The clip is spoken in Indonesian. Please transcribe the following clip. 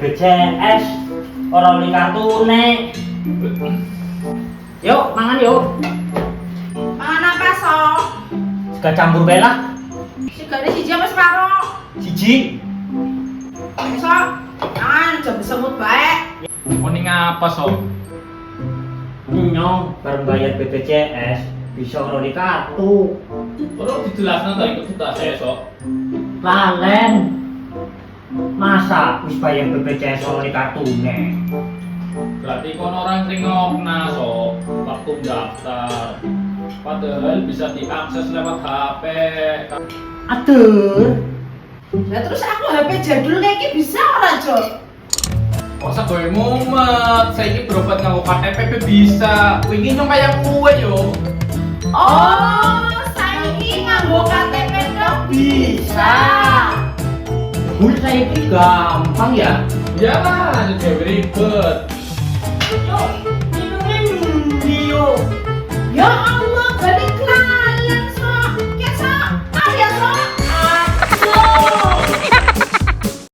BPJS orang di kartune. Yuk, mangan yuk. Mangan apa sok? Sega campur bela. Sigane siji apa separo? Siji. Sok, mangan jam semut bae. Kuning apa sob? Nyong bareng bayar BPJS bisa orang di kartu. Perlu dijelaskan tak ikut kita saya sok. Lalen. Masa wis bayar BPJS orang di kartune? Berarti kon orang tengok sok waktu daftar. Padahal bisa diakses lewat HP. Aduh. Lah terus aku HP jadul kayak gini bisa ora, Jok? Masa gue mumet, saya ini berobat nganggo KTP bisa. Wingi nyong kayak kue yo. Oh, saiki nganggo KTP dong bisa. Gue saya ini gampang ya. Iyalah, jadi ribet. Yuk, minumnya yuk. Ya